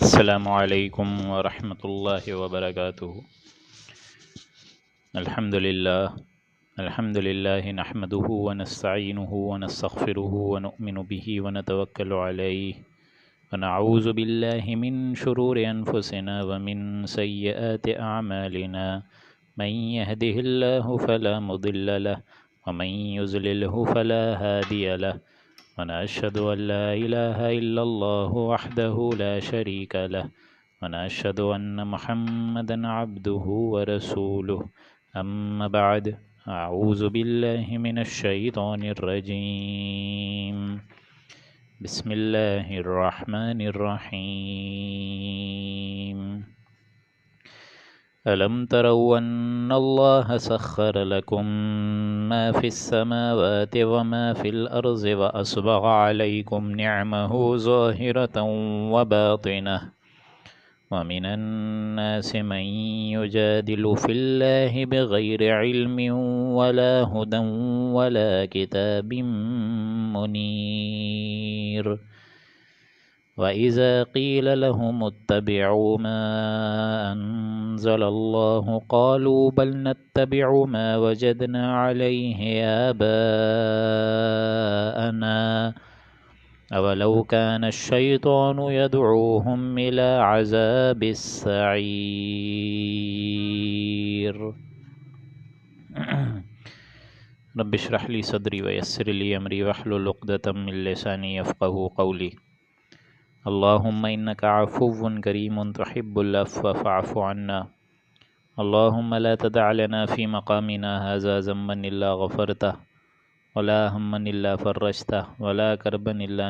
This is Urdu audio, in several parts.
السلام علیکم ورحمۃ اللہ وبرکاتہ۔ الحمد للہ نحمده ونستعینه ونستغفره ونؤمن به ونتوکل علیہ ونعوذ باللہ من شرور انفسنا ومن سیئات اعمالنا من يهده اللہ فلا مضل له ومن يضلله فلا هادی له ونشهد أن لا إله إلا الله وحده لا شريك له ونشهد أن محمدا عبده ورسوله أما بعد أعوذ بالله من الشيطان الرجيم بسم الله الرحمن الرحيم ألم تروا أن الله سخر لكم ما في السماوات وما في الأرض وأسبغ عليكم نعمه ظاهرة وباطنة ومن الناس من يجادل في الله بغير علم ولا هدى ولا كتاب منير وَإِذَا قِيلَ لَهُمُ اتَّبِعُوا مَا أَنزَلَ اللَّهُ قَالُوا بَلْ نَتَّبِعُ مَا وَجَدْنَا عَلَيْهِ آبَاءَنَا أَوَلَوْ كَانَ الشَّيْطَانُ يَدْعُوهُمْ إِلَى عَذَابِ السَّعِيرِ رب اشرح لي صدري ويسر لي أمري واحلل عقدة من لساني يفقهوا قولي اللهم إنك عفو كريم تحب العفو فاعف عنا اللهم لا تدع لنا في مقامنا هذا ذنبا إلا غفرته ولا هما إلا فرجته ولا كربا إلا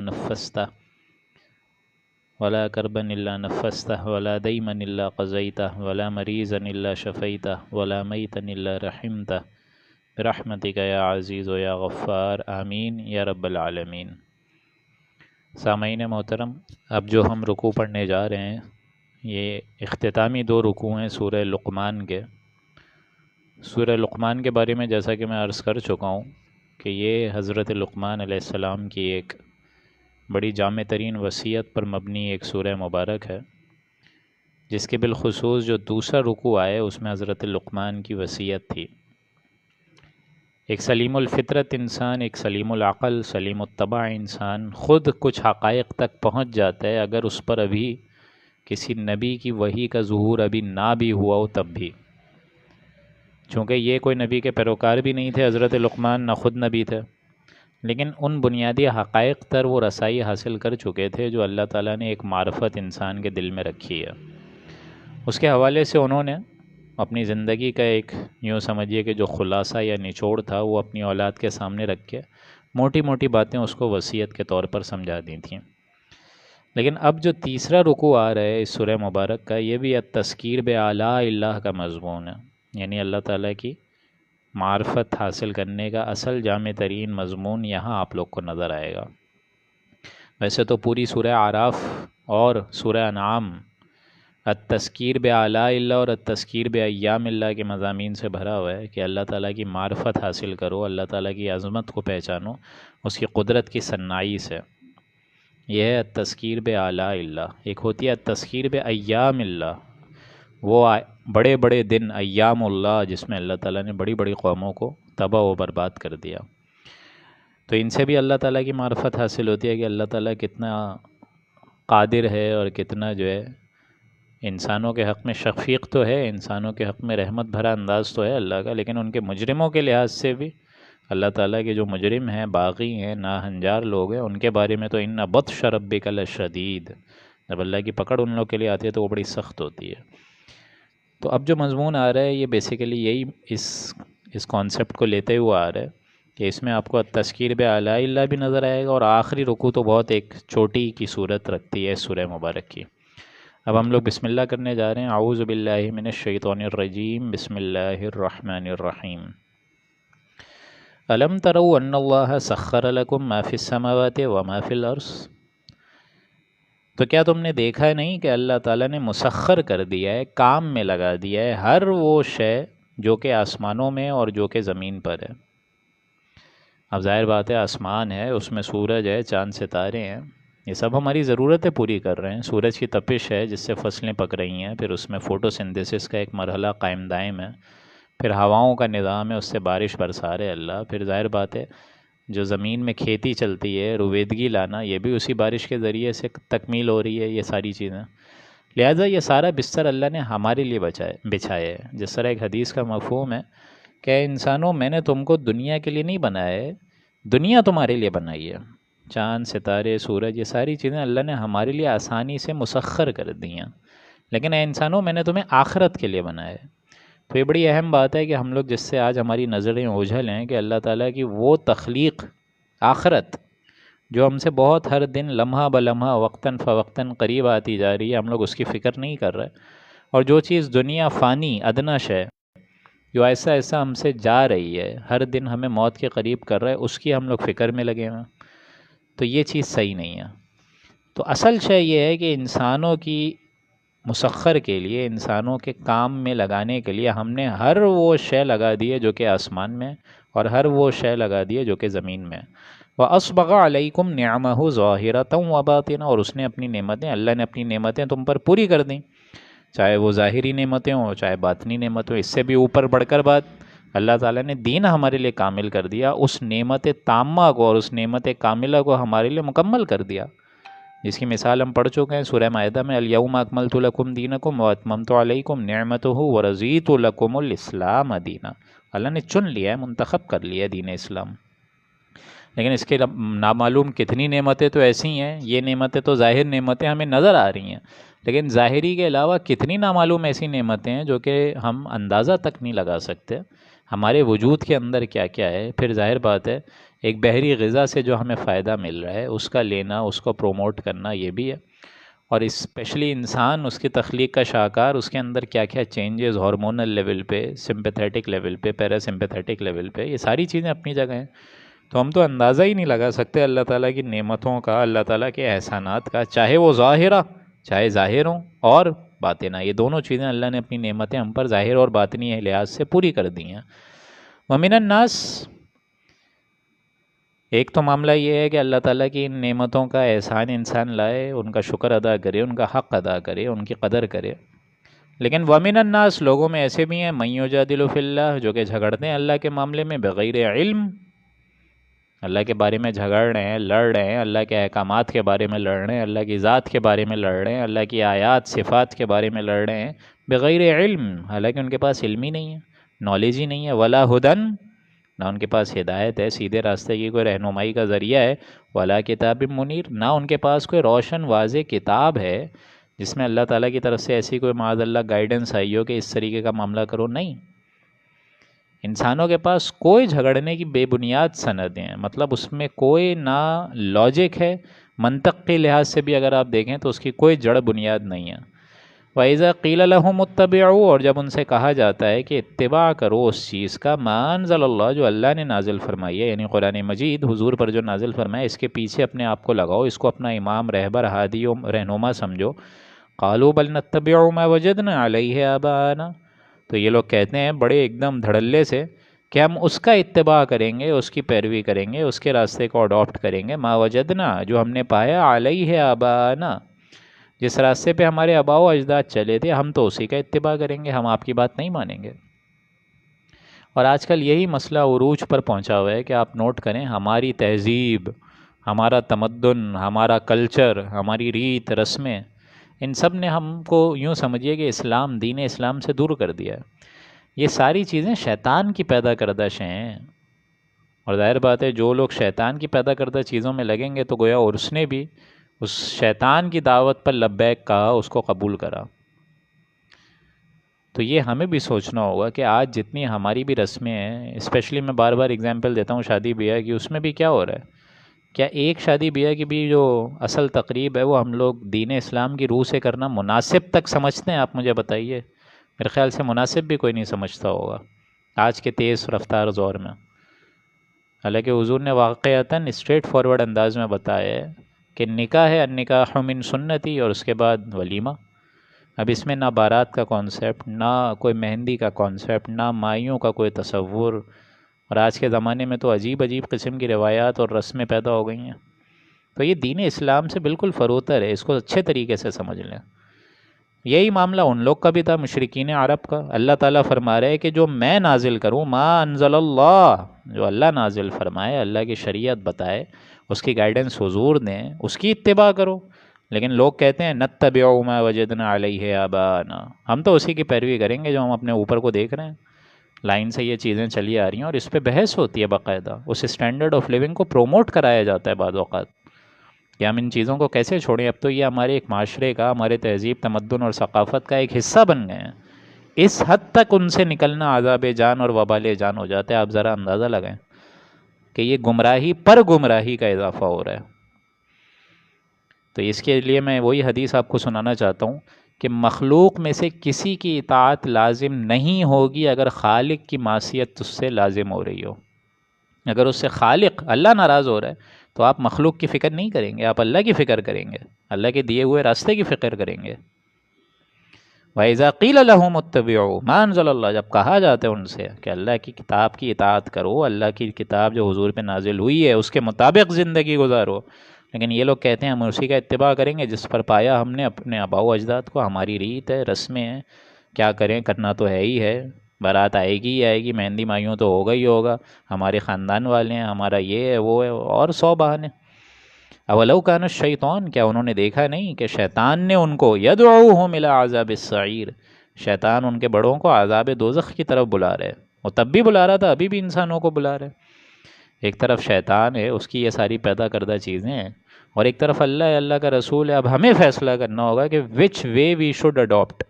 نفسته ولا ديما إلا قضيته ولا مريضا إلا شفيته ولا ميتا إلا رحمته برحمتك يا عزيز يا غفار آمين يا رب العالمين۔ سامعین محترم، اب جو ہم رکوع پڑھنے جا رہے ہیں یہ اختتامی 2 رکوع ہیں سورہ لقمان کے۔ سورہ لقمان کے بارے میں جیسا کہ میں عرض کر چکا ہوں کہ یہ حضرت لقمان علیہ السلام کی ایک بڑی جامع ترین وصیت پر مبنی ایک سورہ مبارک ہے، جس کے بالخصوص جو دوسرا رکوع آئے اس میں حضرت لقمان کی وصیت تھی۔ ایک سلیم الفطرت انسان، ایک سلیم العقل، سلیم الطبع انسان خود کچھ حقائق تک پہنچ جاتا ہے اگر اس پر ابھی کسی نبی کی وحی کا ظہور ابھی نہ بھی ہوا ہو تب بھی، چونکہ یہ کوئی نبی کے پیروکار بھی نہیں تھے حضرت لقمان، نہ خود نبی تھے، لیکن ان بنیادی حقائق تر وہ رسائی حاصل کر چکے تھے جو اللہ تعالیٰ نے ایک معرفت انسان کے دل میں رکھی ہے۔ اس کے حوالے سے انہوں نے اپنی زندگی کا ایک یوں سمجھیے کہ جو خلاصہ یا نچوڑ تھا وہ اپنی اولاد کے سامنے رکھ کے موٹی موٹی باتیں اس کو وصیت کے طور پر سمجھا دی تھیں۔ لیکن اب جو تیسرا رکوع آ رہا ہے اس سورہ مبارک کا، یہ بھی التذکیر بآلاء اللہ کا مضمون ہے، یعنی اللہ تعالیٰ کی معرفت حاصل کرنے کا اصل جامع ترین مضمون یہاں آپ لوگ کو نظر آئے گا۔ ویسے تو پوری سورہ اعراف اور سورہ انعام التذکیر بآلاء اللہ اور التذکیر بایام اللہ کے مضامین سے بھرا ہوا ہے کہ اللہ تعالیٰ کی معرفت حاصل کرو، اللہ تعالیٰ کی عظمت کو پہچانو اس کی قدرت کی صنائی سے۔ یہ ہے التذکیر بآلاء اللہ۔ ایک ہوتی ہے التذکیر بایام اللہ، وہ بڑے بڑے دن ایام اللہ جس میں اللہ تعالیٰ نے بڑی بڑی قوموں کو تباہ و برباد کر دیا، تو ان سے بھی اللہ تعالیٰ کی معرفت حاصل ہوتی ہے کہ اللہ تعالیٰ کتنا قادر ہے اور کتنا جو ہے انسانوں کے حق میں شفیق تو ہے، انسانوں کے حق میں رحمت بھرا انداز تو ہے اللہ کا، لیکن ان کے مجرموں کے لحاظ سے بھی اللہ تعالیٰ کے جو مجرم ہیں، باغی ہیں، ناہنجار لوگ ہیں، ان کے بارے میں تو ان بطش ربک لشدید، جب اللہ کی پکڑ ان لوگ کے لیے آتی ہے تو وہ بڑی سخت ہوتی ہے۔ تو اب جو مضمون آ رہا ہے یہ بیسیکلی یہی اس کانسیپٹ کو لیتے ہوئے آ رہا ہے کہ اس میں آپ کو التذکیر بآلاء اللہ بھی نظر آئے گا، اور آخری رکوع تو بہت ایک چھوٹی کی صورت رکھتی ہے سورہ مبارک کی۔ اب ہم لوگ بسم اللہ کرنے جا رہے ہیں۔ اعوذ باللہ من الشیطان الرجیم، بسم اللہ الرحمن الرحیم۔ الم تروا ان اللہ سخر لکم ما فی السماوات وما فی الارض، تو کیا تم نے دیکھا نہیں کہ اللہ تعالیٰ نے مسخر کر دیا ہے، کام میں لگا دیا ہے ہر وہ شے جو کہ آسمانوں میں اور جو کہ زمین پر ہے۔ اب ظاہر بات ہے آسمان ہے، اس میں سورج ہے، چاند ستارے ہیں، یہ سب ہماری ضرورتیں پوری کر رہے ہیں. سورج کی تپش ہے جس سے فصلیں پک رہی ہیں، پھر اس میں فوٹو سنتھسس کا ایک مرحلہ قائم دائم ہے، پھر ہواؤں کا نظام ہے، اس سے بارش برسا رہے اللہ. پھر ظاہر بات ہے جو زمین میں کھیتی چلتی ہے، رویدگی لانا، یہ بھی اسی بارش کے ذریعے سے تکمیل ہو رہی ہے. یہ ساری چیزیں، لہٰذا یہ سارا بستر اللہ نے ہمارے لیے بچھایا ہے. جس طرح ایک حدیث کا مفہوم ہے کہ انسانوں میں نے تم کو دنیا کے لیے نہیں بنایا ہے، دنیا تمہارے لیے بنائی ہے. چاند، ستارے، سورج، یہ ساری چیزیں اللہ نے ہمارے لیے آسانی سے مسخر کر دی ہیں، لیکن اے انسانوں میں نے تمہیں آخرت کے لیے بنایا ہے. تو یہ بڑی اہم بات ہے کہ ہم لوگ جس سے آج ہماری نظریں اوجھل ہیں کہ اللہ تعالیٰ کی وہ تخلیق آخرت جو ہم سے بہت ہر دن لمحہ بلمحہ وقتاً فوقتاً قریب آتی جا رہی ہے، ہم لوگ اس کی فکر نہیں کر رہے. اور جو چیز دنیا فانی ادنش ہے، جو ایسا ایسا ہم سے جا رہی ہے، ہر دن ہمیں موت کے قریب کر رہا ہے، اس کی ہم لوگ فکر میں لگے ہوئے. تو یہ چیز صحیح نہیں ہے. تو اصل شے یہ ہے کہ انسانوں کی مسخر کے لیے، انسانوں کے کام میں لگانے کے لیے ہم نے ہر وہ شے لگا دی ہے جو کہ آسمان میں، اور ہر وہ شے لگا دی ہے جو کہ زمین میں. وَأَصْبَغَ عَلَيْكُمْ نِعَمَهُ ظَاهِرَةً وَبَاطِنَةً، اور اس نے اپنی نعمتیں، اللہ نے اپنی نعمتیں تم پر پوری کر دیں، چاہے وہ ظاہری نعمتیں ہوں چاہے باطنی نعمت ہوں. اس سے بھی اوپر بڑھ کر بات، اللہ تعالیٰ نے دین ہمارے لیے کامل کر دیا، اس نعمت تامہ کو اور اس نعمت کاملہ کو ہمارے لیے مکمل کر دیا، جس کی مثال ہم پڑھ چکے ہیں سورہ مائدہ میں. الیوم اکملت لکم دینکم واتممت علیکم نعمتہ ورضیت لکم الاسلام دینا. اللہ نے چن لیا ہے، منتخب کر لیا ہے دین اسلام. لیکن اس کے نامعلوم کتنی نعمتیں تو ایسی ہیں، یہ نعمتیں تو ظاہر نعمتیں ہمیں نظر آ رہی ہیں، لیکن ظاہری کے علاوہ کتنی نامعلوم ایسی نعمتیں ہیں جو کہ ہم اندازہ تک نہیں لگا سکتے ہمارے وجود کے اندر کیا کیا ہے. پھر ظاہر بات ہے ایک بحری غذا سے جو ہمیں فائدہ مل رہا ہے اس کا لینا، اس کو پروموٹ کرنا، یہ بھی ہے. اور اسپیشلی انسان، اس کی تخلیق کا شاہکار، اس کے اندر کیا کیا چینجز ہارمونل لیول پہ، سمپیتھیٹک لیول پہ، پیرا سمپیتھیٹک لیول پہ، یہ ساری چیزیں اپنی جگہ ہیں. تو ہم تو اندازہ ہی نہیں لگا سکتے اللہ تعالیٰ کی نعمتوں کا، اللہ تعالیٰ کے احسانات کا، چاہے وہ ظاہرہ، چاہے ظاہر ہوں، اور باطنہ. یہ دونوں چیزیں اللہ نے اپنی نعمتیں ہم پر ظاہر اور باطنی لحاظ سے پوری کر دی ہیں. وَمِنَ النَّاسِ، ایک تو معاملہ یہ ہے کہ اللہ تعالیٰ کی ان نعمتوں کا احسان انسان لائے، ان کا شکر ادا کرے، ان کا حق ادا کرے، ان کی قدر کرے. لیکن وَمِنَ النَّاسِ، لوگوں میں ایسے بھی ہیں، مَن یُجَادِلُ فِی اللَّہ، جو کہ جھگڑتے ہیں اللہ کے معاملے میں بغیر علم، اللہ کے بارے میں جھگڑ رہے ہیں، لڑ رہے ہیں، اللہ کے احکامات کے بارے میں لڑ رہے ہیں، اللہ کی ذات کے بارے میں لڑ رہے ہیں، اللہ کی آیات صفات کے بارے میں لڑ رہے ہیں بغیر علم، حالانکہ ان کے پاس علم ہی نہیں ہے، نالج ہی نہیں ہے. ولا ہدن، نہ ان کے پاس ہدایت ہے، سیدھے راستے کی کوئی رہنمائی کا ذریعہ ہے. ولا کتاب منیر، نہ ان کے پاس کوئی روشن واضح کتاب ہے جس میں اللہ تعالیٰ کی طرف سے ایسی کوئی معاذ اللہ گائیڈنس آئی ہو کہ اس طریقے کا معاملہ کرو. نہیں، انسانوں کے پاس کوئی جھگڑنے کی بے بنیاد سندیں ہیں، مطلب اس میں کوئی نہ لاجک ہے، منطق کے لحاظ سے بھی اگر آپ دیکھیں تو اس کی کوئی جڑ بنیاد نہیں ہے. وَإِذَا قِيلَ لَهُمُ اتَّبِعُوا، اور جب ان سے کہا جاتا ہے کہ اتباع کرو اس چیز کا، مَا أَنزَلَ اللَّهُ، جو اللہ نے نازل فرمائی ہے، یعنی قرآن مجید حضور پر جو نازل فرمائے، اس کے پیچھے اپنے آپ کو لگاؤ، اس کو اپنا امام، رہبر، ہادی و رہنما سمجھو. قَالُوا بَلْ نَتَّبِعُ مَا وَجَدْنَا عَلَيْهِ آبَاءَنَا، تو یہ لوگ کہتے ہیں بڑے ایک دم دھڑلے سے کہ ہم اس کا اتباع کریں گے، اس کی پیروی کریں گے، اس کے راستے کو اڈاپٹ کریں گے. ما وجدنا، جو ہم نے پایا، علیہ آباءنا، جس راستے پہ ہمارے آباء و اجداد چلے تھے، ہم تو اسی کا اتباع کریں گے، ہم آپ کی بات نہیں مانیں گے. اور آج کل یہی مسئلہ عروج پر پہنچا ہوا ہے کہ آپ نوٹ کریں، ہماری تہذیب، ہمارا تمدن، ہمارا کلچر، ہماری ریت رسمیں، ان سب نے ہم کو یوں سمجھیے کہ اسلام، دین اسلام سے دور کر دیا ہے. یہ ساری چیزیں شیطان کی پیدا کردہ شیں ہیں، اور ظاہر بات ہے جو لوگ شیطان کی پیدا کردہ چیزوں میں لگیں گے تو گویا اور اس نے بھی اس شیطان کی دعوت پر لبیک کہا، اس کو قبول کرا. تو یہ ہمیں بھی سوچنا ہوگا کہ آج جتنی ہماری بھی رسمیں ہیں، اسپیشلی میں بار بار اگزامپل دیتا ہوں شادی بیاہ کی، اس میں بھی کیا ہو رہا ہے؟ کیا ایک شادی بیاہ کی بھی جو اصل تقریب ہے وہ ہم لوگ دین اسلام کی روح سے کرنا مناسب تک سمجھتے ہیں؟ آپ مجھے بتائیے. میرے خیال سے مناسب بھی کوئی نہیں سمجھتا ہوگا آج کے تیز رفتار دور میں. حالانکہ حضور نے واقعتاً اسٹریٹ فارورڈ انداز میں بتایا ہے کہ نکاح ہے، النکاح من سنتی، اور اس کے بعد ولیمہ. اب اس میں نہ بارات کا کانسیپٹ، نہ کوئی مہندی کا کانسیپٹ، نہ مائیوں کا کوئی تصور. اور آج کے زمانے میں تو عجیب عجیب قسم کی روایات اور رسمیں پیدا ہو گئی ہیں. تو یہ دین اسلام سے بالکل فروتر ہے، اس کو اچھے طریقے سے سمجھ لیں۔ یہی معاملہ ان لوگ کا بھی تھا، مشرکین عرب کا۔ اللہ تعالیٰ فرما رہے کہ جو میں نازل کروں، ما انزل اللہ، جو اللہ نازل فرمائے، اللہ کی شریعت بتائے، اس کی گائیڈنس حضور دیں، اس کی اتباع کرو۔ لیکن لوگ کہتے ہیں نتبع ما وجدنا علیہ آباءنا، ہم تو اسی کی پیروی کریں گے جو ہم اپنے اوپر کو دیکھ رہے ہیں۔ لائن سے یہ چیزیں چلی آ رہی ہیں اور اس پہ بحث ہوتی ہے باقاعدہ، اس اسٹینڈرڈ آف لیونگ کو پروموٹ کرایا جاتا ہے بعض اوقات کہ ہم ان چیزوں کو کیسے چھوڑیں، اب تو یہ ہمارے ایک معاشرے کا، ہمارے تہذیب تمدن اور ثقافت کا ایک حصہ بن گئے ہیں۔ اس حد تک ان سے نکلنا عذاب جان اور وبال جان ہو جاتا ہے، آپ ذرا اندازہ لگائیں کہ یہ گمراہی پر گمراہی کا اضافہ ہو رہا ہے۔ تو اس کے لیے میں وہی حدیث آپ کو سنانا چاہتا ہوں کہ مخلوق میں سے کسی کی اطاعت لازم نہیں ہوگی اگر خالق کی معصیت اس سے لازم ہو رہی ہو۔ اگر اس سے خالق اللہ ناراض ہو رہا ہے تو آپ مخلوق کی فکر نہیں کریں گے، آپ اللہ کی فکر کریں گے، اللہ کے دیے ہوئے راستے کی فکر کریں گے۔ وَإِذَا قِيلَ لَهُمُ اتَّبِعُوا مَا أَنزَلَ اللَّهُ، جب کہا جاتا ہے ان سے کہ اللہ کی کتاب کی اطاعت کرو، اللہ کی کتاب جو حضور پہ نازل ہوئی ہے اس کے مطابق زندگی گزارو، لیکن یہ لوگ کہتے ہیں ہم اسی کا اتباع کریں گے جس پر پایا ہم نے اپنے آباء و اجداد کو، ہماری ریت ہے، رسمیں ہیں، کیا کریں، کرنا تو ہے ہی ہے، بارات آئے گی ہی آئے گی، مہندی مایوں تو ہوگا ہی ہوگا، ہمارے خاندان والے ہیں، ہمارا یہ ہے وہ ہے، اور 100 بہانے۔ اولو کان الشیطان، کیا انہوں نے دیکھا نہیں کہ شیطان نے ان کو یدعوہم الی عذاب السعیر، شیطان ان کے بڑوں کو عذاب دوزخ کی طرف بلا رہے، وہ تب بھی بلا رہا تھا، ابھی بھی انسانوں کو بلا رہے۔ ایک طرف شیطان ہے، اس کی یہ ساری پیدا کردہ چیزیں ہیں، اور ایک طرف اللہ ہے، اللہ کا رسول ہے۔ اب ہمیں فیصلہ کرنا ہوگا کہ وچ وے وی شوڈ اڈاپٹ۔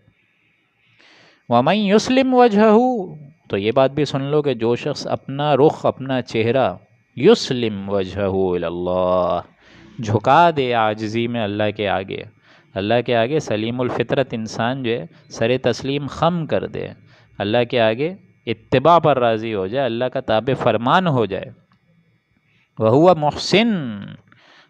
وَمَن يُسْلِمْ وَجْهَهُ، تو یہ بات بھی سن لو کہ جو شخص اپنا رخ، اپنا چہرہ، یسلم وجهه الی اللہ، جھکا دے عاجزی میں اللہ کے آگے، اللہ کے آگے سلیم الفطرت انسان جو ہے سر تسلیم خم کر دے، اللہ کے آگے اتباع پر راضی ہو جائے، اللہ کا تابع فرمان ہو جائے، وَهُوَ محسن،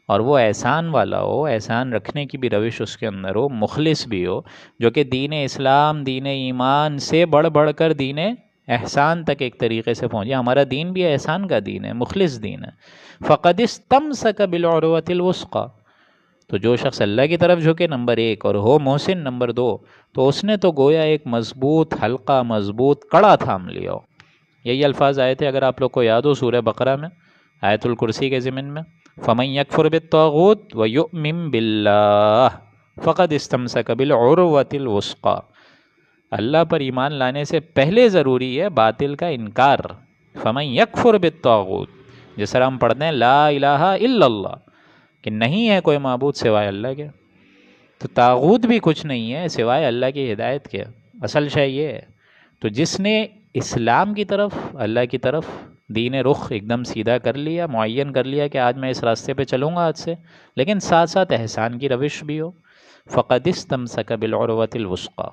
اور وہ احسان والا ہو، احسان رکھنے کی بھی روش اس کے اندر ہو، مخلص بھی ہو، جو کہ دین اسلام، دین ایمان سے بڑھ بڑھ کر دین احسان تک ایک طریقے سے پہنچے۔ ہمارا دین بھی احسان کا دین ہے، مخلص دین ہے۔ فَقَدِ اسْتَمْسَكَ بِالْعُرْوَةِ الْوُثْقَىٰ، تو جو شخص اللہ کی طرف جھکے نمبر 1 اور ہو محسن نمبر 2، تو اس نے تو گویا ایک مضبوط حلقہ، مضبوط کڑا تھام لیا ہو۔ یہی الفاظ آئے تھے، اگر آپ لوگ کو یاد ہو، سورہ بقرہ میں، آیت الکرسی کے ضمن میں، فَمَن يَكْفُرْ بِالطَّاغُوتِ وَيُؤْمِن بِاللَّهِ فَقَدِ اسْتَمْسَكَ بِالْعُرْوَةِ الْوُثْقَىٰ، اللہ پر ایمان لانے سے پہلے ضروری ہے باطل کا انکار۔ فَمَن يَكْفُرْ بِالطَّاغُوتِ، جس طرح ہم پڑھتے ہیں لا الہ الا اللہ، کہ نہیں ہے کوئی معبود سوائے اللہ کے، تو طاغوت بھی کچھ نہیں ہے سوائے اللہ کی ہدایت کے، اصل شے یہ ہے۔ تو جس نے اسلام کی طرف، اللہ کی طرف دین رخ ایک دم سیدھا کر لیا، معین کر لیا کہ آج میں اس راستے پہ چلوں گا آج سے، لیکن ساتھ ساتھ احسان کی روش بھی ہو، فَقَدِ اسْتَمْسَكَ بِالْعُرْوَةِ الْوُثْقَىٰ،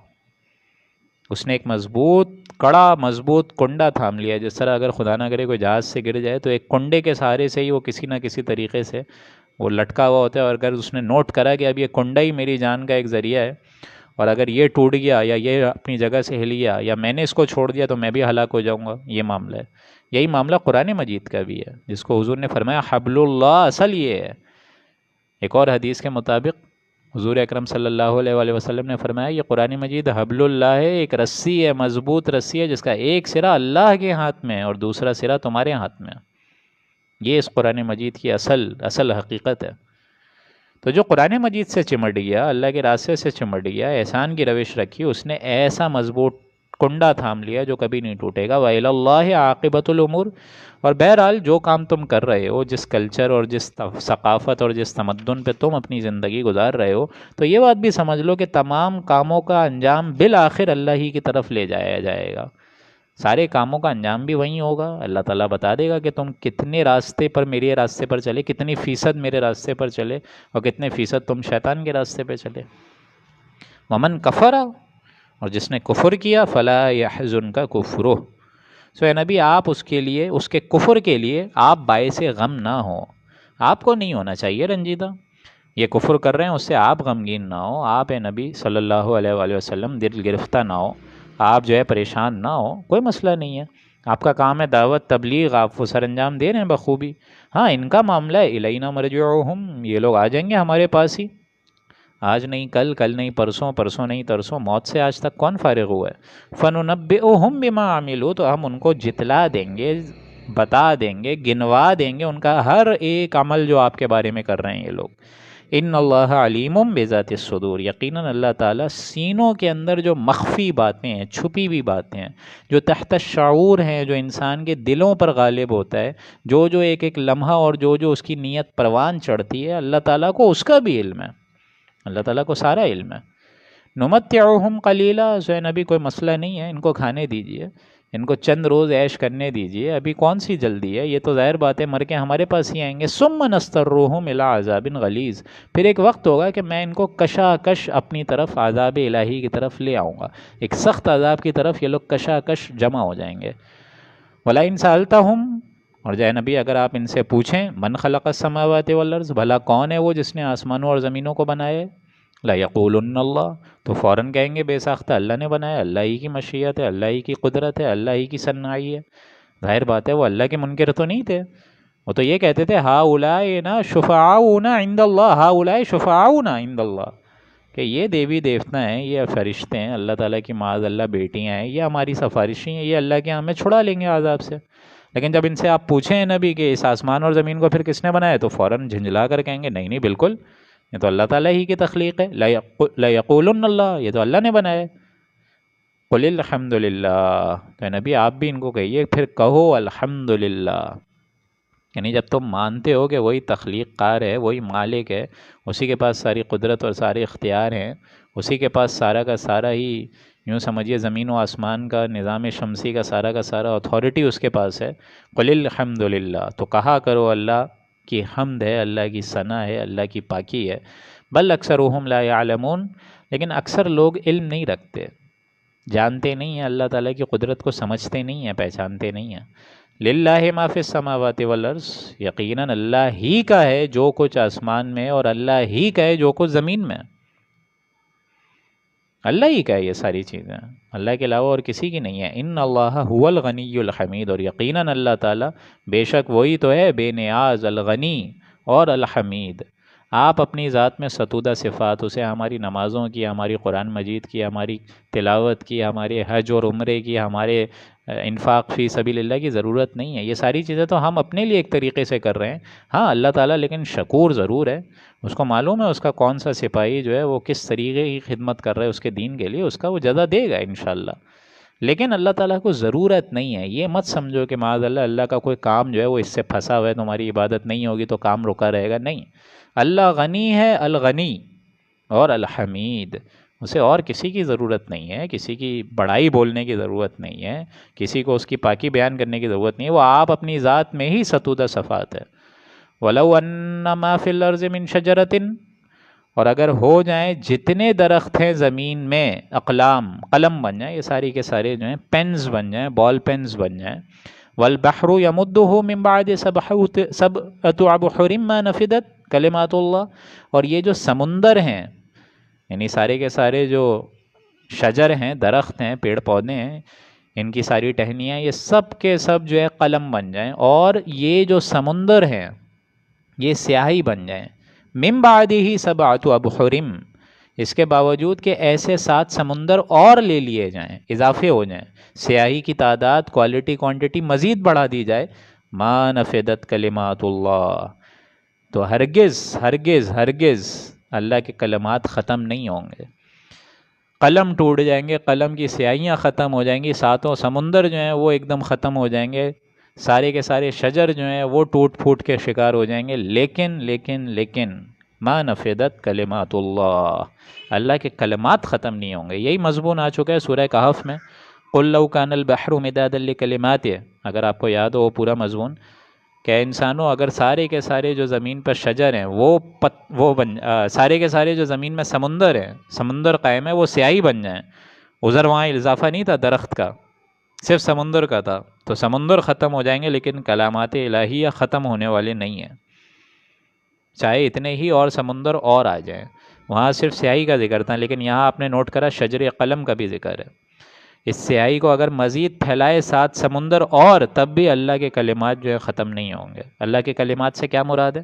اس نے ایک مضبوط کڑا، مضبوط کنڈا تھام لیا۔ جس طرح اگر خدا نہ کرے کوئی جہاز سے گر جائے تو ایک کنڈے کے سہارے سے ہی وہ کسی نہ کسی طریقے سے وہ لٹکا ہوا ہوتا ہے، اور اگر اس نے نوٹ کرا کہ اب یہ کنڈا ہی میری جان کا ایک ذریعہ ہے، اور اگر یہ ٹوٹ گیا یا یہ اپنی جگہ سے ہل گیا یا میں نے اس کو چھوڑ دیا تو میں بھی ہلاک ہو جاؤں گا، یہ معاملہ ہے۔ یہی معاملہ قرآن مجید کا بھی ہے، جس کو حضور نے فرمایا حبل اللہ، اصل یہ ہے۔ ایک اور حدیث کے مطابق حضور اکرم صلی اللہ علیہ وآلہ وسلم نے فرمایا یہ قرآن مجید حبل اللہ ہے، ایک رسی ہے، مضبوط رسی ہے، جس کا ایک سرا اللہ کے ہاتھ میں ہے اور دوسرا سرا تمہارے ہاتھ میں ہے۔ یہ اس قرآن مجید کی اصل حقیقت ہے۔ تو جو قرآن مجید سے چمٹ گیا، اللہ کے راستے سے چمٹ گیا، احسان کی روش رکھی، اس نے ایسا مضبوط کنڈا تھام لیا جو کبھی نہیں ٹوٹے گا۔ وَإِلَى اللَّهِ عَاقِبَةُ الْأُمُورِ، اور بہرحال جو کام تم کر رہے ہو، جس کلچر اور جس ثقافت اور جس تمدن پہ تم اپنی زندگی گزار رہے ہو، تو یہ بات بھی سمجھ لو کہ تمام کاموں کا انجام بالآخر اللہ ہی کی طرف لے جایا جائے گا۔ سارے کاموں کا انجام بھی وہیں ہوگا، اللہ تعالیٰ بتا دے گا کہ تم کتنے راستے پر، میرے راستے پر چلے، کتنی فیصد میرے راستے پر چلے اور کتنے فیصد تم شیطان کے راستے پہ چلے۔ وَمَن كَفَرَ، اور جس نے کفر کیا، فَلَا يَحْزُنْكَ كُفْرُهُ، سو اے نبی آپ اس کے لیے، اس کے کفر کے لیے آپ باعث غم نہ ہو، آپ کو نہیں ہونا چاہیے رنجیدہ، یہ کفر کر رہے ہیں اس سے آپ غمگین نہ ہو، آپ اے نبی صلی اللہ علیہ وآلہ وسلم دل گرفتہ نہ ہو، آپ جو ہے پریشان نہ ہو، کوئی مسئلہ نہیں ہے، آپ کا کام ہے دعوت تبلیغ، آپ وہ سر انجام دے رہے ہیں بخوبی. ہاں ان کا معاملہ ہے الینا مرجعہم، یہ لوگ آ جائیں گے ہمارے پاس ہی، آج نہیں کل، کل نہیں پرسوں، پرسوں نہیں ترسوں، موت سے آج تک کون فارغ ہوا ہے. فننبئہم بما عملوا، تو ہم ان کو جتلا دیں گے، بتا دیں گے، گنوا دیں گے ان کا ہر ایک عمل جو آپ کے بارے میں کر رہے ہیں یہ لوگ. ان اللہ علیم بذات الصدور، یقیناً اللہ تعالیٰ سینوں کے اندر جو مخفی باتیں ہیں، چھپی ہوئی باتیں ہیں، جو تحت الشعور ہیں، جو انسان کے دلوں پر غالب ہوتا ہے، جو جو ایک ایک لمحہ اور جو جو اس کی نیت پروان چڑھتی ہے، اللہ تعالیٰ کو اس کا بھی علم ہے، اللہ تعالیٰ کو سارا علم ہے. نمتعہم قلیلا، سو نبی کوئی مسئلہ نہیں ہے، ان کو کھانے دیجئے، ان کو چند روز عیش کرنے دیجئے، ابھی کون سی جلدی ہے، یہ تو ظاہر بات ہے مر کے ہمارے پاس ہی آئیں گے. ثم نسترہم الی عذاب غلیظ، پھر ایک وقت ہوگا کہ میں ان کو کشاکش اپنی طرف عذاب الہی کی طرف لے آؤں گا، ایک سخت عذاب کی طرف یہ لوگ کشاکش جمع ہو جائیں گے. وَلَئِن سَأَلْتَهُمْ، اور جائے نبی اگر آپ ان سے پوچھیں، من خلق السماوات والارض، بھلا کون ہے وہ جس نے آسمانوں اور زمینوں کو بنائے؟ لَيَقُولُنَّ اللَّهُ، تو فوراً کہیں گے بے ساختہ اللہ نے بنایا، اللہ ہی کی مشیت ہے، اللہ ہی کی قدرت ہے، اللہ ہی کی صنعائی ہے. ظاہر بات ہے وہ اللہ کے منکر تو نہیں تھے، وہ تو یہ کہتے تھے ہؤلاء شفعاؤنا عند اللہ، ہؤلاء شفعاؤنا عند اللہ، کہ یہ دیوی دیوتا ہیں، یہ فرشتے ہیں، اللہ تعالیٰ کی معاذ اللہ بیٹیاں ہیں، یہ ہماری سفارشی ہیں، یہ اللہ کے ہمیں چھڑا لیں گے عذاب سے. لیکن جب ان سے آپ پوچھیں نبی کہ اس آسمان اور زمین کو پھر کس نے بنایا، تو فوراً جھنجھلا کر کہیں گے نہیں نہیں بالکل، یہ تو اللہ تعالیٰ ہی کی تخلیق ہے. لَيَقُولُنَّ اللَّهُ، یہ تو اللہ نے بنایا ہے. قُلِ الْحَمْدُ لِلَّهِ، تو نبی آپ بھی ان کو کہیے پھر کہو الحمدللہ. یعنی جب تم مانتے ہو کہ وہی تخلیق کار ہے، وہی مالک ہے، اسی کے پاس ساری قدرت اور سارے اختیار ہیں، اسی کے پاس سارا کا سارا ہی، یوں سمجھیے زمین و آسمان کا، نظام شمسی کا سارا اتھارٹی اس کے پاس ہے. قُلِ الْحَمْدُ لِلَّهِ، تو کہا کرو اللہ کی حمد ہے، اللہ کی ثنا ہے، اللہ کی پاکی ہے. بل اکثرهم لا يعلمون، لیکن اکثر لوگ علم نہیں رکھتے، جانتے نہیں ہیں اللہ تعالیٰ کی قدرت کو، سمجھتے نہیں ہیں، پہچانتے نہیں ہیں. للہ ما فی السماوات والارض، یقیناً اللہ ہی کا ہے جو کچھ آسمان میں، اور اللہ ہی کا ہے جو کچھ زمین میں. اللہ ہی کا ہے یہ ساری چیزیں، اللہ کے علاوہ اور کسی کی نہیں ہے. ان اللہ هو الغنی الحمید، اور یقیناً اللہ تعالیٰ بے شک وہی تو ہے بے نیاز، الغنی اور الحمید. آپ اپنی ذات میں ستودہ صفات، اسے ہماری نمازوں کی، ہماری قرآن مجید کی، ہماری تلاوت کی، ہمارے حج اور عمرے کی، ہمارے انفاق فی سبیل اللہ کی ضرورت نہیں ہے. یہ ساری چیزیں تو ہم اپنے لیے ایک طریقے سے کر رہے ہیں. ہاں اللہ تعالیٰ لیکن شکور ضرور ہے، اس کو معلوم ہے اس کا کون سا سپاہی جو ہے وہ کس طریقے کی خدمت کر رہا ہے اس کے دین کے لیے، اس کا وہ جزا دے گا انشاءاللہ. لیکن اللہ تعالیٰ کو ضرورت نہیں ہے. یہ مت سمجھو کہ معاذ اللہ اللہ کا کوئی کام جو ہے وہ اس سے پھنسا ہوا ہے، تمہاری عبادت نہیں ہوگی تو کام رکا رہے گا، نہیں. اللہ غنی ہے، الغنی اور الحمید، اسے اور کسی کی ضرورت نہیں ہے، کسی کی بڑائی بولنے کی ضرورت نہیں ہے، کسی کو اس کی پاکی بیان کرنے کی ضرورت نہیں ہے. وہ آپ اپنی ذات میں ہی ستودہ صفات ہے. وَلَوْ أَنَّ مَا فِي الْأَرْضِ مِنْ شَجَرَةٍ، اور اگر ہو جائیں جتنے درخت ہیں زمین میں، اقلام قلم بن جائیں، یہ ساری کے سارے جو ہیں پینز بن جائیں، بال پینز بن جائیں. وَالْبَحْرُ يَمُدُّهُ مِنْ بَعْدِ سَبْعَةِ أَبْحُرٍ مَا نَفِدَتْ کلمات اللہ، اور یہ جو سمندر ہیں، یعنی سارے کے سارے جو شجر ہیں، درخت ہیں، پیڑ پودے ہیں، ان کی ساری ٹہنیاں، یہ سب کے سب جو ہے قلم بن جائیں، اور یہ جو سمندر ہیں یہ سیاہی بن جائیں. من بعدہ سبعۃ ابحر، اس کے باوجود کہ ایسے 7 سمندر اور لے لیے جائیں، اضافے ہو جائیں، سیاہی کی تعداد، کوالٹی، کوانٹٹی مزید بڑھا دی جائے، ما نفدت کلمات اللہ، تو ہرگز ہرگز ہرگز اللہ کے کلمات ختم نہیں ہوں گے. قلم ٹوٹ جائیں گے، قلم کی سیاہیاں ختم ہو جائیں گی، 7 سمندر جو ہیں وہ ایک دم ختم ہو جائیں گے، سارے کے سارے شجر جو ہیں وہ ٹوٹ پھوٹ کے شکار ہو جائیں گے. لیکن ما نفدت کلمات اللہ، اللہ کے کلمات ختم نہیں ہوں گے. یہی مضمون آ چکا ہے سورہ کہف میں، قل لو کان البحر مدادا لکلمات، اگر آپ کو یاد ہو وہ پورا مضمون، کہ انسانوں اگر سارے کے سارے جو زمین پر شجر ہیں سارے کے سارے جو زمین میں سمندر ہیں، سمندر قائم ہے، وہ سیاہی بن جائیں، ادھر وہاں اضافہ نہیں تھا درخت کا، صرف سمندر کا تھا، تو سمندر ختم ہو جائیں گے، لیکن کلامات الہیہ ختم ہونے والے نہیں ہیں. چاہے اتنے ہی اور سمندر اور آ جائیں، وہاں صرف سیاہی کا ذکر تھا، لیکن یہاں آپ نے نوٹ کرا شجر قلم کا بھی ذکر ہے. اس سیاہی کو اگر مزید پھیلائے 7 سمندر اور، تب بھی اللہ کے کلمات جو ہے ختم نہیں ہوں گے۔ اللہ کے کلمات سے کیا مراد ہے؟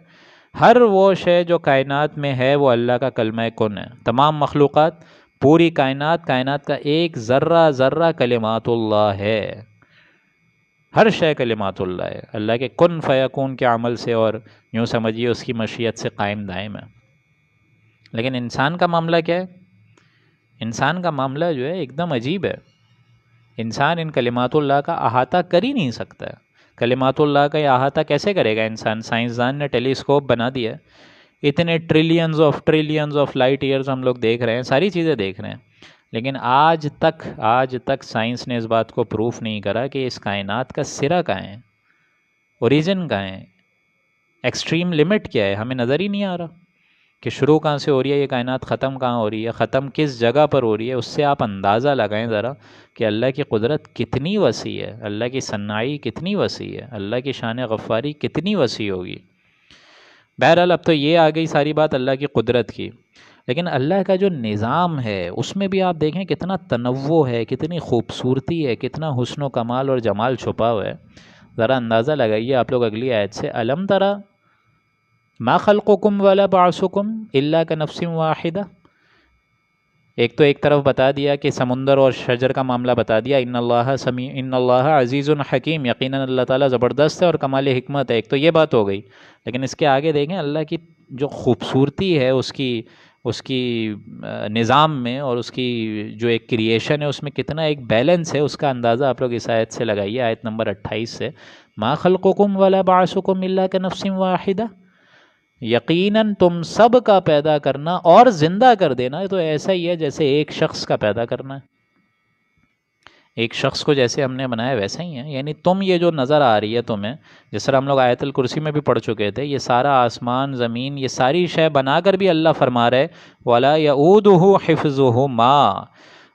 ہر وہ شے جو کائنات میں ہے وہ اللہ کا کلمہ کن ہے۔ تمام مخلوقات، پوری کائنات، کائنات کا ایک ذرہ ذرہ کلمات اللہ ہے۔ ہر شے کلمات اللہ ہے، اللہ کے کن فیکون کے عمل سے، اور یوں سمجھیے اس کی مشیت سے قائم دائم ہے۔ لیکن انسان کا معاملہ کیا ہے؟ انسان کا معاملہ جو ہے ایک دم عجیب ہے۔ انسان ان کلمات اللہ کا احاطہ کر ہی نہیں سکتا ہے۔ کلمات اللہ کا یہ احاطہ کیسے کرے گا انسان؟ سائنسدان نے ٹیلیسکوپ بنا دیا ہے، اتنے ٹریلینز آف لائٹ ایئرز ہم لوگ دیکھ رہے ہیں، ساری چیزیں دیکھ رہے ہیں، لیکن آج تک سائنس نے اس بات کو پروف نہیں کرا کہ اس کائنات کا سرا کہاں ہے، اوریجن کہاں ہے، ایکسٹریم لمٹ کیا ہے، ہمیں نظر ہی نہیں آ رہا کہ شروع کہاں سے ہو رہی ہے یہ کائنات، ختم کہاں ہو رہی ہے، ختم کس جگہ پر ہو رہی ہے۔ اس سے آپ اندازہ لگائیں ذرا کہ اللہ کی قدرت کتنی وسیع ہے، اللہ کی صناعی کتنی وسیع ہے، اللہ کی شان غفاری کتنی وسیع ہوگی۔ بہرحال اب تو یہ آ گئی ساری بات اللہ کی قدرت کی، لیکن اللہ کا جو نظام ہے اس میں بھی آپ دیکھیں کتنا تنوع ہے، کتنی خوبصورتی ہے، کتنا حسن و کمال اور جمال چھپا ہوا ہے۔ ذرا اندازہ لگائیے آپ لوگ اگلی آیت سے، الم ترى ما خلقکم ولا بعثکم الا کنفس واحدہ۔ ایک تو ایک طرف بتا دیا کہ سمندر اور شجر کا معاملہ بتا دیا، ان اللہ عزیز حکیم، یقیناً اللہ تعالیٰ زبردست ہے اور کمال حکمت ہے، ایک تو یہ بات ہو گئی۔ لیکن اس کے آگے دیکھیں اللہ کی جو خوبصورتی ہے اس کی نظام میں، اور اس کی جو ایک کریشن ہے اس میں کتنا ایک بیلنس ہے، اس کا اندازہ آپ لوگ اس آیت سے لگائیے، آیت نمبر 28 سے، ما خلقکم ولا بعثکم الا کنفس واحدہ، یقیناً تم سب کا پیدا کرنا اور زندہ کر دینا تو ایسا ہی ہے جیسے ایک شخص کا پیدا کرنا ہے۔ ایک شخص کو جیسے ہم نے بنایا ویسا ہی ہے، یعنی تم یہ جو نظر آ رہی ہے تمہیں، جس طرح ہم لوگ آیت الکرسی میں بھی پڑھ چکے تھے، یہ سارا آسمان زمین یہ ساری شے بنا کر بھی اللہ فرما رہے وَلَا يَؤُودُهُ حِفْظُهُمَا،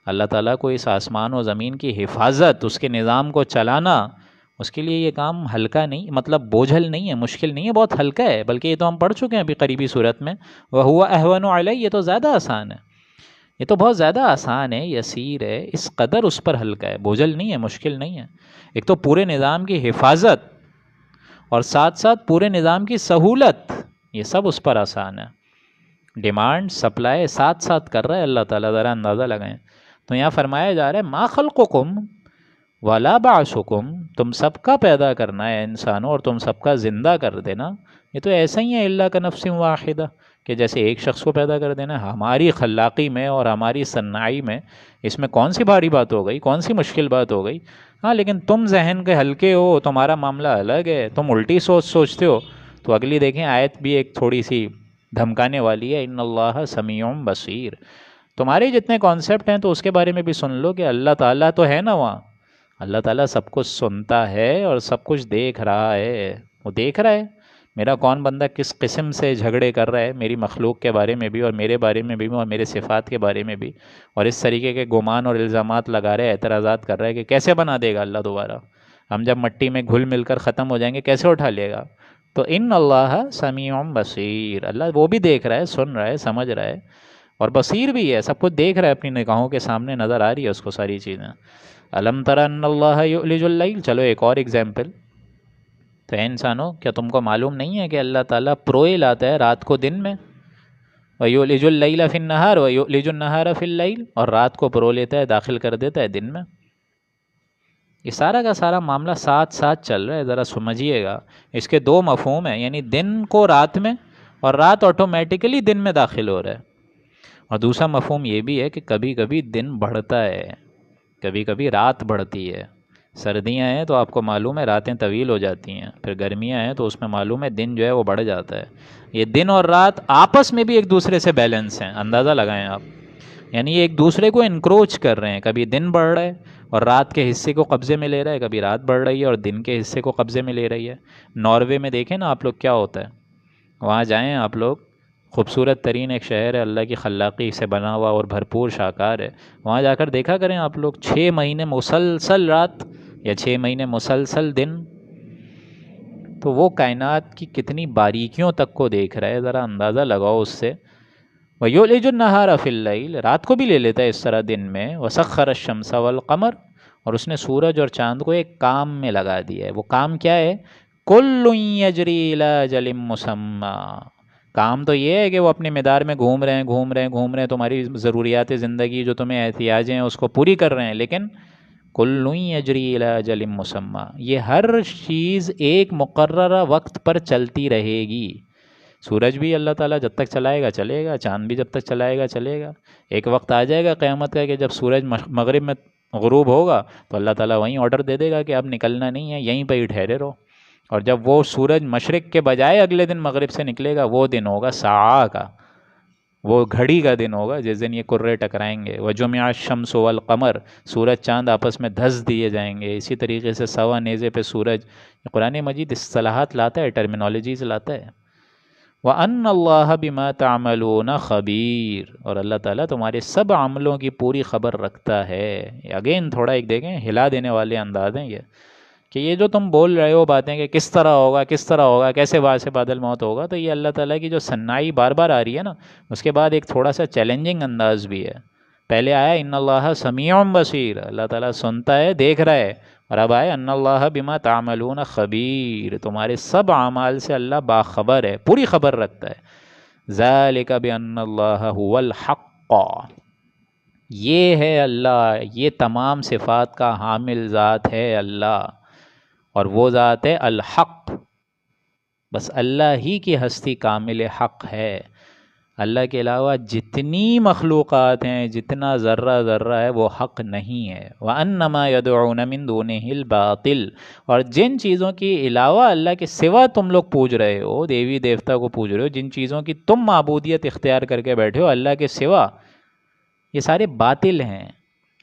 اللہ تعالیٰ کو اس آسمان و زمین کی حفاظت، اس کے نظام کو چلانا، اس کے لیے یہ کام ہلکا نہیں، مطلب بوجھل نہیں ہے، مشکل نہیں ہے، بہت ہلکا ہے، بلکہ یہ تو ہم پڑھ چکے ہیں ابھی قریبی صورت میں، وَهُوَ أَهْوَنُ عَلَيْهِ، یہ تو زیادہ آسان ہے، یہ تو بہت زیادہ آسان ہے، یسیر ہے، اس قدر اس پر ہلکا ہے، بوجھل نہیں ہے، مشکل نہیں ہے۔ ایک تو پورے نظام کی حفاظت اور ساتھ ساتھ پورے نظام کی سہولت، یہ سب اس پر آسان ہے۔ ڈیمانڈ سپلائی ساتھ ساتھ کر رہا ہے اللہ تعالیٰ، ذرا اندازہ لگائیں۔ تو یہاں فرمایا جا رہا ہے ما خلقکم ولا بعثکم، تم سب کا پیدا کرنا ہے انسانوں اور تم سب کا زندہ کر دینا، یہ تو ایسا ہی ہے الا کنفس واحدہ، کہ جیسے ایک شخص کو پیدا کر دینا۔ ہماری خلاقی میں اور ہماری صناعی میں اس میں کون سی بھاری بات ہو گئی، کون سی مشکل بات ہو گئی؟ ہاں لیکن تم ذہن کے ہلکے ہو، تمہارا معاملہ الگ ہے، تم الٹی سوچتے ہو۔ تو اگلی دیکھیں آیت بھی ایک تھوڑی سی دھمکانے والی ہے، ان اللہ سمیع بصیر، تمہارے جتنے کانسیپٹ ہیں تو اس کے بارے میں بھی سن لو کہ اللہ تعالیٰ تو ہے نا وہاں، اللہ تعالیٰ سب کچھ سنتا ہے اور سب کچھ دیکھ رہا ہے، وہ دیکھ رہا ہے میرا کون بندہ کس قسم سے جھگڑے کر رہا ہے میری مخلوق کے بارے میں بھی اور میرے بارے میں بھی اور میرے صفات کے بارے میں بھی، اور اس طریقے کے گمان اور الزامات لگا رہے، اعتراضات کر رہا ہے کہ کیسے بنا دے گا اللہ دوبارہ، ہم جب مٹی میں گھل مل کر ختم ہو جائیں گے کیسے اٹھا لے گا؟ تو ان اللہ سمیع بصیر، اللہ وہ بھی دیکھ رہا ہے، سن رہا ہے، سمجھ رہا ہے، اور بصیر بھی ہے، سب کچھ دیکھ رہا ہے، اپنی نگاہوں کے سامنے نظر آ رہی ہے اس کو ساری چیزیں۔ الم تر ان اللہ یولج اللیل، چلو ایک اور اگزامپل، تو اے انسانوں کیا تم کو معلوم نہیں ہے کہ اللہ تعالیٰ پروئے لاتا ہے رات کو دن میں، وَيُولِجُ اللَّيْلَ فِي النَّهَارِ وَيُولِجُ النَّهَارَ فِي اللَّيْلِ، اور رات کو پرو لیتا ہے، داخل کر دیتا ہے دن میں۔ یہ سارا کا سارا معاملہ ساتھ ساتھ چل رہا ہے، ذرا سمجھیے گا۔ اس کے دو مفہوم ہیں، یعنی دن کو رات میں، اور رات آٹومیٹیکلی دن میں داخل ہو رہا ہے، اور دوسرا مفہوم یہ بھی ہے کہ کبھی کبھی دن بڑھتا ہے، کبھی کبھی رات بڑھتی ہے۔ سردیاں ہیں تو آپ کو معلوم ہے راتیں طویل ہو جاتی ہیں، پھر گرمیاں ہیں تو اس میں معلوم ہے دن جو ہے وہ بڑھ جاتا ہے۔ یہ دن اور رات آپس میں بھی ایک دوسرے سے بیلنس ہیں، اندازہ لگائیں آپ، یعنی یہ ایک دوسرے کو انکروچ کر رہے ہیں، کبھی دن بڑھ رہا ہے اور رات کے حصے کو قبضے میں لے رہا ہے، کبھی رات بڑھ رہی ہے اور دن کے حصے کو قبضے میں لے رہی ہے۔ ناروے میں دیکھیں نا آپ لوگ کیا ہوتا ہے، وہاں جائیں آپ لوگ، خوبصورت ترین ایک شہر ہے، اللہ کی خلاقی سے بنا ہوا اور بھرپور شاہکار ہے، وہاں جا کر دیکھا کریں آپ لوگ 6 مہینے مسلسل رات یا 6 مہینے مسلسل دن، تو وہ کائنات کی کتنی باریکیوں تک کو دیکھ رہا ہے، ذرا اندازہ لگاؤ اس سے۔ وَيُولِجُ النَّهَارَ فِي اللَّيْلِ، رات کو بھی لے لیتا ہے اس طرح دن میں. وَسَخَّرَ الشَّمْسَ وَالْقَمَرَ، اور اس نے سورج اور چاند کو ایک کام میں لگا دیا ہے. وہ کام کیا ہے؟ كُلٌّ يَجْرِي إِلَىٰ أَجَلٍ مُّسَمًّى. کام تو یہ ہے کہ وہ اپنے مدار میں گھوم رہے ہیں، تمہاری ضروریات زندگی جو تمہیں احتیاجیں ہیں اس کو پوری کر رہے ہیں، لیکن كُلٌّ يَجْرِي إِلَىٰ أَجَلٍ مُّسَمًّى، یہ ہر چیز ایک مقررہ وقت پر چلتی رہے گی. سورج بھی اللہ تعالیٰ جب تک چلائے گا چلے گا، چاند بھی جب تک چلائے گا چلے گا. ایک وقت آ جائے گا قیامت کا کہ جب سورج مغرب میں غروب ہوگا تو اللہ تعالیٰ وہیں آرڈر دے دے گا کہ اب نکلنا نہیں ہے، یہیں پہ ہی ٹھہرے رہو. اور جب وہ سورج مشرق کے بجائے اگلے دن مغرب سے نکلے گا، وہ دن ہوگا ساعہ کا، وہ گھڑی کا دن ہوگا جس دن یہ کرے ٹکرائیں گے. وَجُمِعَ الشَّمْسُ وَالْقَمَرُ، سورج چاند آپس میں دھس دیے جائیں گے. اسی طریقے سے سوا نیزے پہ سورج. قرآن مجید اصطلاحات لاتا ہے، ٹرمینالوجیز لاتا ہے. وَأَنَّ اللَّهَ بِمَا تَعْمَلُونَ خَبِيرٌ، اور اللہ تعالیٰ تمہارے سب عملوں کی پوری خبر رکھتا ہے. اگین تھوڑا ایک دیکھیں ہلا دینے والے انداز ہیں یہ، کہ یہ جو تم بول رہے ہو باتیں کہ کس طرح ہوگا، کیسے سے بادل موت ہوگا، تو یہ اللہ تعالیٰ کی جو صنائی بار بار آ رہی ہے نا، اس کے بعد ایک تھوڑا سا چیلنجنگ انداز بھی ہے. پہلے آیا ان اللہ سمیع بصیر، اللہ تعالیٰ سنتا ہے، دیکھ رہا ہے. اور اب آئے ان اللہ بما تعملون خبیر، تمہارے سب اعمال سے اللہ باخبر ہے، پوری خبر رکھتا ہے. ذالک بان اللہ هو الحق، یہ ہے اللہ، یہ تمام صفات کا حامل ذات ہے اللہ، اور وہ ذات ہے الحق. بس اللہ ہی کی ہستی کامل حق ہے. اللہ کے علاوہ جتنی مخلوقات ہیں، جتنا ذرہ ذرہ ہے، وہ حق نہیں ہے. وَأَنَّمَا يَدْعُونَ مِن دُونِهِ الْبَاطِلَ، اور جن چیزوں کے علاوہ اللہ کے سوا تم لوگ پوج رہے ہو، دیوی دیوتا کو پوج رہے ہو، جن چیزوں کی تم معبودیت اختیار کر کے بیٹھے ہو اللہ کے سوا، یہ سارے باطل ہیں،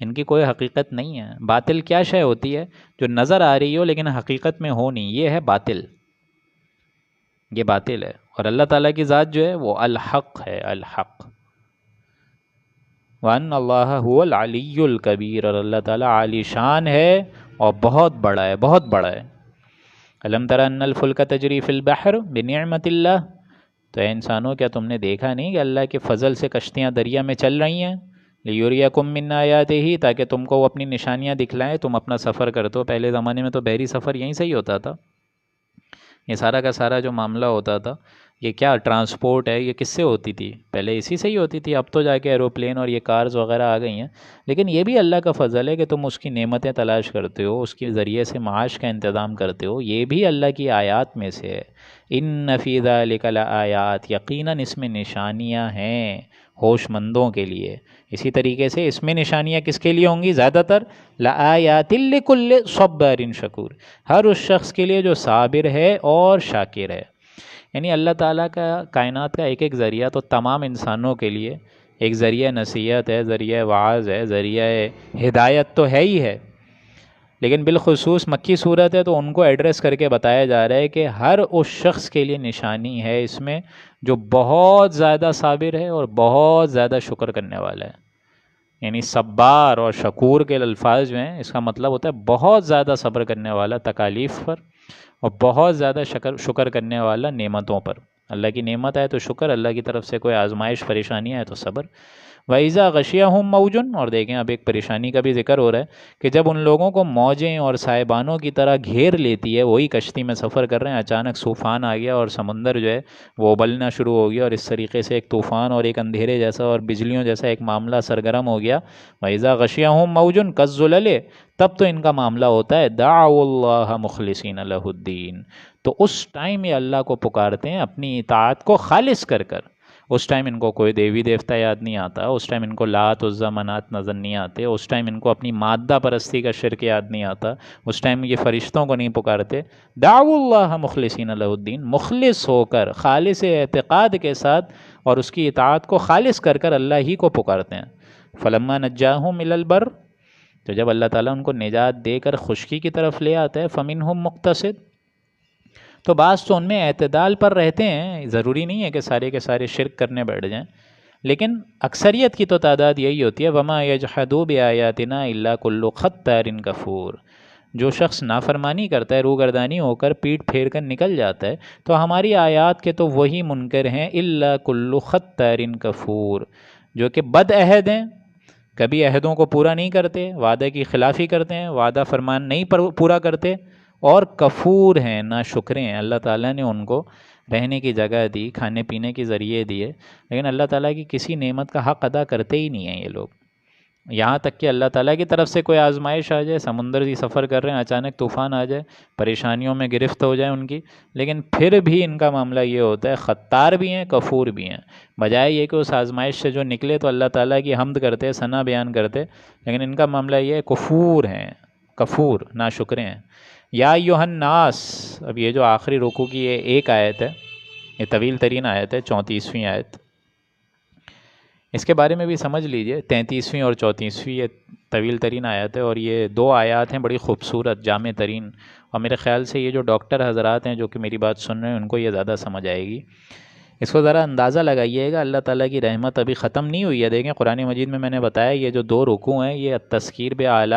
ان کی کوئی حقیقت نہیں ہے. باطل کیا شے ہوتی ہے؟ جو نظر آ رہی ہو لیکن حقیقت میں ہو نہیں، یہ ہے باطل، یہ باطل ہے. اور اللہ تعالیٰ کی ذات جو ہے وہ الحق ہے، الحق. وَأَنَّ اللَّهَ هُوَ الْعَلِيُّ الْكَبِيرُ، اور اللہ تعالیٰ عالی شان ہے اور بہت بڑا ہے، بہت بڑا ہے. أَلَمْ تَرَ أَنَّ الْفُلْكَ تَجْرِي فِي الْبَحْرِ بِنِعْمَةِ اللَّهِ، تو اے انسانوں کیا تم نے دیکھا نہیں کہ اللہ کے فضل سے کشتیاں دریا میں چل رہی ہیں؟ لِيُرِيَكُم مِّن آيَاتِهِ، تاکہ تم کو وہ اپنی نشانیاں دکھلائیں، تم اپنا سفر کرتے ہو. پہلے زمانے میں تو بحری سفر یہیں سے ہی ہوتا تھا. یہ سارا کا سارا جو معاملہ ہوتا تھا، یہ کیا ٹرانسپورٹ ہے، یہ کس سے ہوتی تھی؟ پہلے اسی سے ہی ہوتی تھی. اب تو جا کے ایروپلین اور یہ کارز وغیرہ آ گئی ہیں، لیکن یہ بھی اللہ کا فضل ہے کہ تم اس کی نعمتیں تلاش کرتے ہو، اس کے ذریعے سے معاش کا انتظام کرتے ہو. یہ بھی اللہ کی آیات میں سے ہے. ان فی ذلک لآیات، یقیناً اس میں نشانیاں ہیں ہوش مندوں کے لیے. اسی طریقے سے اس میں نشانیاں کس کے لیے ہوں گی؟ زیادہ تر لآیات لکل صبار شکور، ہر اس شخص کے لیے جو صابر ہے اور شاکر ہے. یعنی اللہ تعالیٰ کا کائنات کا ایک ایک ذریعہ تو تمام انسانوں کے لیے ایک ذریعہ نصیحت ہے، ذریعہ وعظ ہے، ذریعہ ہدایت تو ہے ہی ہے، لیکن بالخصوص مکی صورت ہے تو ان کو ایڈریس کر کے بتایا جا رہا ہے کہ ہر اس شخص کے لیے نشانی ہے اس میں جو بہت زیادہ صابر ہے اور بہت زیادہ شکر کرنے والا ہے. یعنی صبار اور شکور کے الفاظ جو ہیں، اس کا مطلب ہوتا ہے بہت زیادہ صبر کرنے والا تکالیف پر، اور بہت زیادہ شکر کرنے والا نعمتوں پر. اللہ کی نعمت ہے تو شکر، اللہ کی طرف سے کوئی آزمائش پریشانیاں ہے تو صبر. وَإِذَا غَشِيَهُم مَّوْجٌ، اور دیکھیں اب ایک پریشانی کا بھی ذکر ہو رہا ہے کہ جب ان لوگوں کو موجیں اور سائبانوں کی طرح گھیر لیتی ہے، وہی کشتی میں سفر کر رہے ہیں، اچانک طوفان آ گیا اور سمندر جو ہے وہ ابلنا شروع ہو گیا، اور اس طریقے سے ایک طوفان اور ایک اندھیرے جیسا اور بجلیوں جیسا ایک معاملہ سرگرم ہو گیا. وَإِذَا غَشِيَهُم مَّوْجٌ كَالظُّلَلِ، تب تو ان کا معاملہ ہوتا ہے دعوا اللہ مخلصین لہ الدین، تو اس ٹائم یہ اللہ کو پکارتے ہیں اپنی اطاعت کو خالص کر کر. اس ٹائم ان کو کوئی دیوی دیوتا یاد نہیں آتا، اس ٹائم ان کو لات عزا منات نظر نہیں آتے، اس ٹائم ان کو اپنی مادہ پرستی کا شرک یاد نہیں آتا، اس ٹائم یہ فرشتوں کو نہیں پکارتے. دعوا اللہ مخلصین لہ الدین، مخلص ہو کر، خالص اعتقاد کے ساتھ اور اس کی اطاعت کو خالص کر کر اللہ ہی کو پکارتے ہیں. فلما نجاہم الی البر، تو جب اللہ تعالیٰ ان کو نجات دے کر خشکی کی طرف لے آتا ہے، فمنہم مقتصد، تو بعض تو ان میں اعتدال پر رہتے ہیں. ضروری نہیں ہے کہ سارے کے سارے شرک کرنے بیٹھ جائیں، لیکن اکثریت کی تو تعداد یہی ہوتی ہے. وما یجحدوا بآیاتنا الا کل ختار کفور، جو شخص نافرمانی کرتا ہے روگردانی ہو کر پیٹھ پھیر کر نکل جاتا ہے، تو ہماری آیات کے تو وہی منکر ہیں الا کل ختار کفور، جو کہ بد عہد ہیں، کبھی عہدوں کو پورا نہیں کرتے، وعدے کی خلافی کرتے ہیں، وعدہ فرمان نہیں پورا کرتے، اور کفور ہیں، ناشکرے ہیں۔ اللہ تعالیٰ نے ان کو رہنے کی جگہ دی، کھانے پینے کے ذریعے دیے، لیکن اللہ تعالیٰ کی کسی نعمت کا حق ادا کرتے ہی نہیں ہیں یہ لوگ۔ یہاں تک کہ اللہ تعالیٰ کی طرف سے کوئی آزمائش آ جائے، سمندر سے سفر کر رہے ہیں، اچانک طوفان آ جائے، پریشانیوں میں گرفت ہو جائے ان کی، لیکن پھر بھی ان کا معاملہ یہ ہوتا ہے ختار بھی ہیں کفور بھی ہیں۔ بجائے یہ کہ اس آزمائش سے جو نکلے تو اللہ تعالیٰ کی حمد کرتے، ثنا بیان کرتے، لیکن ان کا معاملہ یہ ہے کفور ہیں، کفور، ناشکرے ہیں۔ یا ایھا الناس، اب یہ جو آخری رکوع کی یہ ایک آیت ہے، یہ طویل ترین آیت ہے، 34ویں آیت، اس کے بارے میں بھی سمجھ لیجئے۔ 33ویں اور 34ویں یہ طویل ترین آیت ہے، اور یہ دو آیات ہیں بڑی خوبصورت، جامع ترین، اور میرے خیال سے یہ جو ڈاکٹر حضرات ہیں جو کہ میری بات سن رہے ہیں ان کو یہ زیادہ سمجھ آئے گی۔ اس کو ذرا اندازہ لگائیے گا، اللہ تعالیٰ کی رحمت ابھی ختم نہیں ہوئی ہے۔ دیکھیں قرآن مجید میں نے بتایا یہ جو دو رکوع ہیں یہ التذکیر باعلیٰ